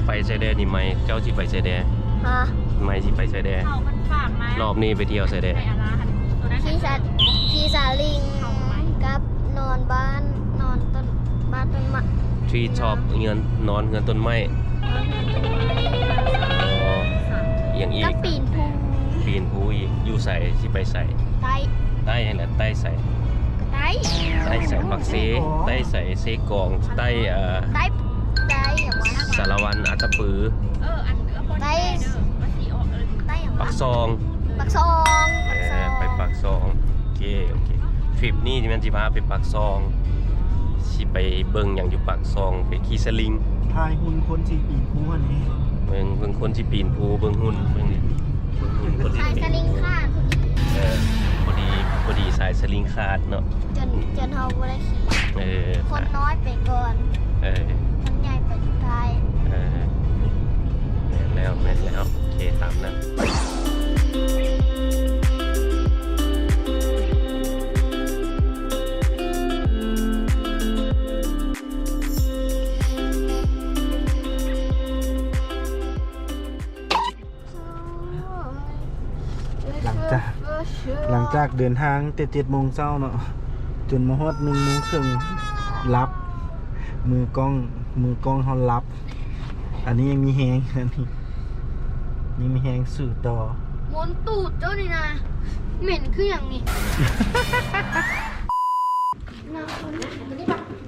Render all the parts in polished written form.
ไปไซแดนนี่ไหมเจ้าที่ไปไซแดนไม่ที่ไปไซแดนรอบนี้ไปเที่ยวไซแดนขี่ซาลิงกับนอนบ้านนอนต้นบ้านต้นไม้ที่ชอบเงินนอนเงินต้นไม้อย่างอีกปีนภูอีกอยู่ใส่ที่ไปใส่ใต้ยังไงใต้ใส่ใต้ใส่ปักเซใต้ใส่เซกองใต้สารวันอัตตปือปักซองไปปักซองโอเคทริปนี้ที่มันจะพาไปปักซองสิไปเบิ่งอย่างอยู่ปักซองไปขี่สลิงทายหุ่นคนที่ปีนภูอันนี้เบิ่งคนที่ปีนภูเบิ่งหุ่นเบิ่งนี่คนที่สลิงขาดพอดีสายสลิงขาดเนาะจนเฮาบ่ได้ขี่คนน้อยไปก่อนคนใหญ่ไปสุดท้ายแม่นแล้วโอเคตามนั้นหลังจากเดินทางแต่7 โมงเช้าเนาะจนมาฮอด1 โมงครึ่งรับมือกล้องเขารับอันนี้ยังมีแฮงอันนี้ยังมีแฮงสื่อต่อม้วนตูดเจ้านี่นะเหม็นคืออย่างนี้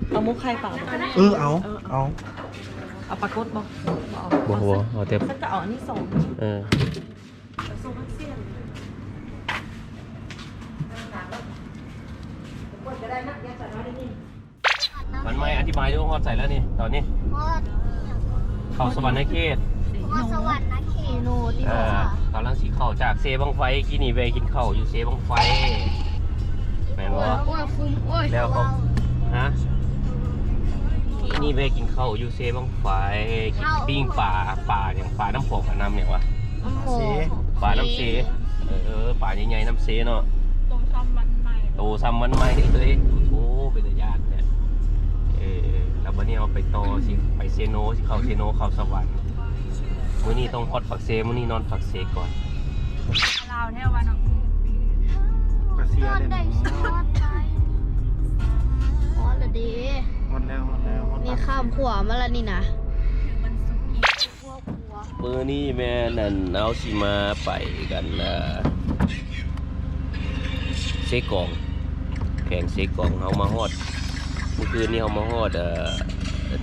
เอามุกไข่เปล่าเอาปลากดบอกเอาแต่จะเอาอันนี้ส่งมันไม่อธิบายด้วยฮอดใส่แล้วนี่ตอนนี้เข้าสวรรค์เขตสวรรค์เขตโนที่กำลังสีเข้าจากเซบังไฟกินนี่ไปกินข้าวอยู่เซบังไฟแม่นบ่แล้วเขานี่ไปกินข้าวอยู่เซบังไฟกินปิ้งปลาอย่างปลาน้ำโขกกับน้ำเนี่ยวะปลาน้ำเซปลาใหญ่ๆน้ำเซเนาะโตซ้ำวันใหม่เลยโอ้เป็นญาติเนี่ยแล้ววันนี้เอาไปโตสิไปเซโนสิเข้าเซโนเข้าสวรรค์มื้อนี้ต้องฮอดปักเซมื้อนี้นอนปักเซก่อนลาวแท้ว่าเนาะกระเซียเลยฮอดแล้วดิฮอดแล้วมีข้ามขวามาแล้วนี่นะมื้อนี้แม่นั่นเอาสิมาไปกันเซกองแข่งเซกองเอามาฮอดเมื่อคืนนี้เอามาฮอด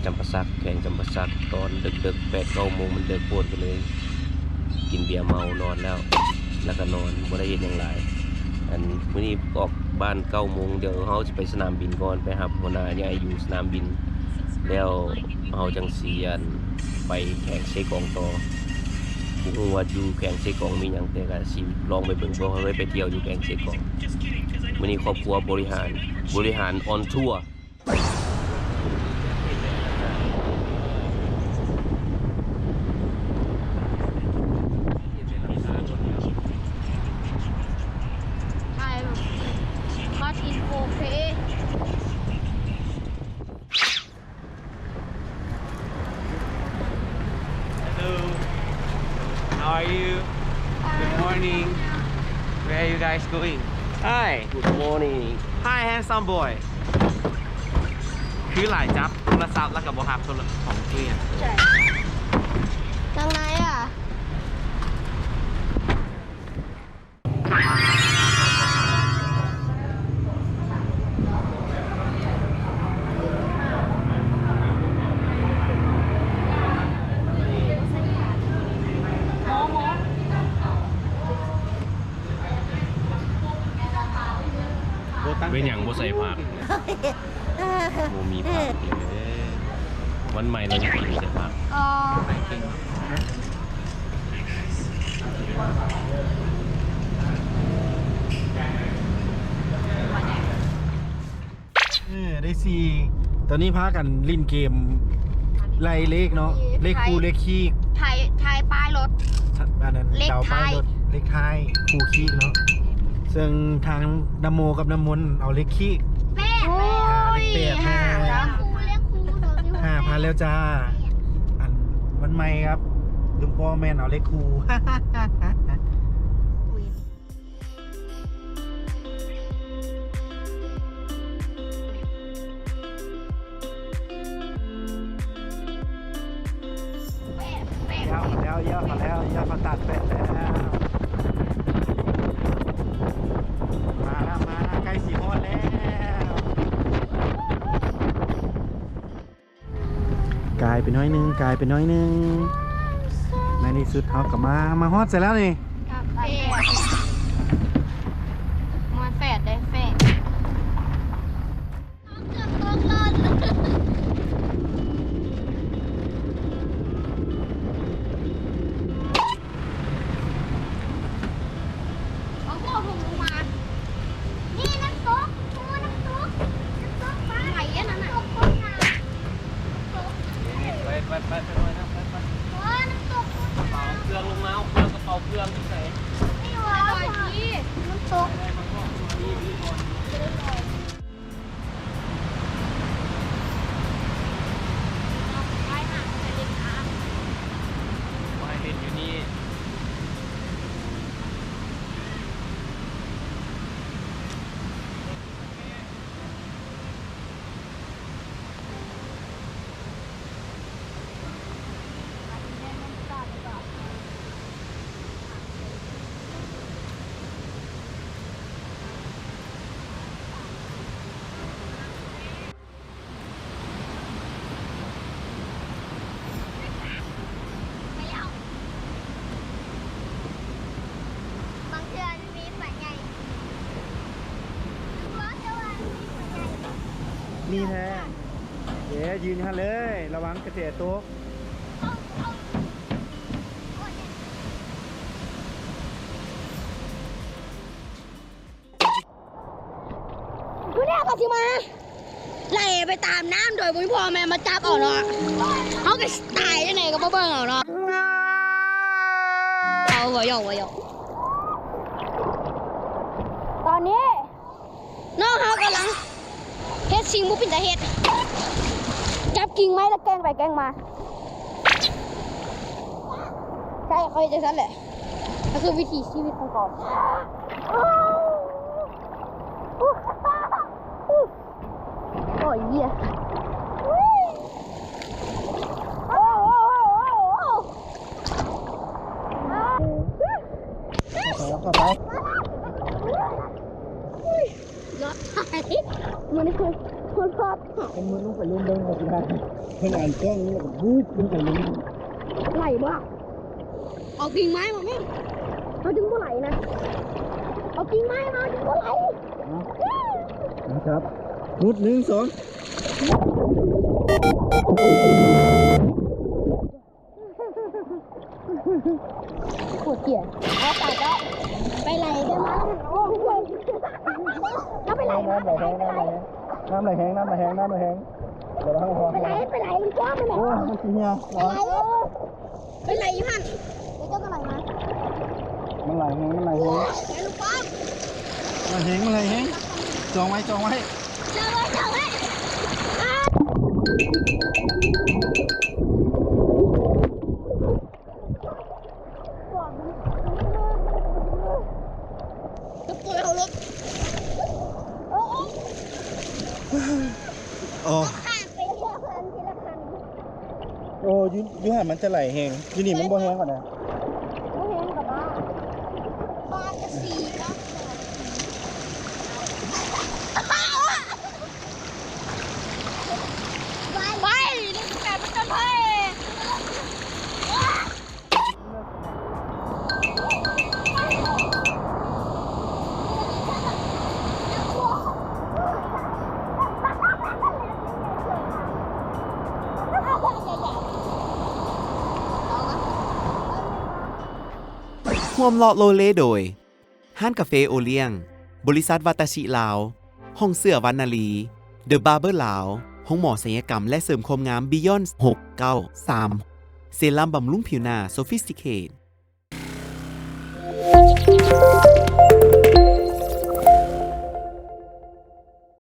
จำปาสักแข่งจำปาสักตอนดึก 8-9 โมงมันเดินปวดไปเลยกินเบียร์เมานอนแล้วก็นอนบ่ได้เห็นอย่างไรอันมื้อนี้ออกบ้าน9 โมงเดี๋ยวเฮาจะไปสนามบินก่อนไปรับหัวหน้าใหญ่อยู่สนามบินแล้วเฮาจังสิไปแข่งเซกองต่อบ่ฮู้ว่าอยู่แข่งเซกองมีหยังแต่ก็สิลองไปเบิ่งบ่เคยไปเที่ยวอยู่แข่งเซกองมื้อนี้ครอบครัวบริหารออนทัวร์How are you? Good morning. Where are you guys going? Hi. Good morning. Hi, handsome boy. คือหลายจับโทรศัพท์แล้วกับโบฮับโทรศัพท์ของเพื่อนใช่ทางไหนอ่ะเป็นอย่างบ่ใส่ผักโมมีผักเลยวันใหม่เราจะกินใส่ผัก สี่ตอนนี้พากันเล่นเกมไล่เลขเนาะเลขคูเลขคีก ไทยป้ายรถ อันนั้น เลข ดาวป้าย ท้าย รถเลขท้ายคูคีกเนาะซึ่งทางนโมกับน้ำมนต์เอาเลขคีก แม่โอ้ย เลขแปด เลี้ยงครู5,000แล้วจ้าอันวันใหม่ครับลุงพ่อแม่นเอาเลขคู ยาวมาแล้วยาวมาแล้วยาวมาตัดเป็ดแล้วมาแล้วใกล้สีฮอดแล้วกลายเป็นน้อยนึงในที่สุดเขากลับมาฮอดเสร็จแล้วนี่ มาแฝดได้แฝดเกือบตกรถเอาพวกผมลงมา นี่น้ำตกน้ำตกปลาไหลอันนั้นน่ะน้ำตกนะ ไปน้ำตก น้ำตก เป่าเครื่องลงมาเอาเครื่องกระเป๋าเครื่องที่ใส่ ไม่หวานพี่น้ำตก ได้มันก็นี่ก่อนไว้เล่นอยู่นี่ ไม่เอาบางเทื่อมีฝันใหญ่บางเทื่อมีฝันใหญ่ นี่แท้เดี๋ยวยืนฮะเลยระวังกระเจี๊ยบโต๊ะ กูเนี่ยก็สิมาไล่ไปตามน้ำโดยบุญพ่อแม่มาจับเอาเนาะเขาก็ตายได้ไหนก็บ่เบิ่งเอาเนาะเอาหัวหยอกตอนนี้น้องเขากำลังเฮ็ดสิ่งบุปินแต่เฮ็ดจับกิ่งไม้แล้วแกล้งไปแกล้งมาใช่เขาจะสั้นแหละนั่นคือวิถีชีวิตของเขา โอ้ยเหี้ยโอ้เข้าไป รถไถมันคือคนพอด เป็นมือลูกไปเล่นเดินกับที่บ้านเพิ่งอ่านกล้องแล้วก็บู๊บลงไปเล่น ไหลบ้าเอากิ่งไม้มาเนี่ยเขาดึงบ่ไหลนะเอากิ่งไม้มาดึงบ่ไหล นะครับรุด1 2 ปวดเกี่ยเอาตัดแล้วไปไหลได้ไหมโอ้ยแล้วไปไหล น้ำไหลแห้งเดี๋ยวเราพอ ไปไหลมันกว้างไปไหน โอ้มันสีเหี่ยว ไปไหลอยู่หันเดี๋ยวเจ้าก็ไหลมา มันไหลแห้ง ไหลลูกป้อม มันไหลแห้งจองไว้ เจ้าไว้จะปล่อยเอารถ โอ้ ข้างไปเที่ยวคันทีละคัน โอ้ยูหันมันจะไหลแห้งยูนี่มันบ่แห้งกว่านะ ไม่เห็นกับบ้านจะสีนะไปนี่แกมันจะไป ร่วมเลาะโลเลโดย ห้านกาเฟโอเลียง บริษัทวัตชิลาว ห้องเสื้อวันนาลี The Barber ลาวห้องหมอศัลยกรรมและเสริมความงาม Beyond 693 เซรั่มบำรุงผิวหน้า Sophisticate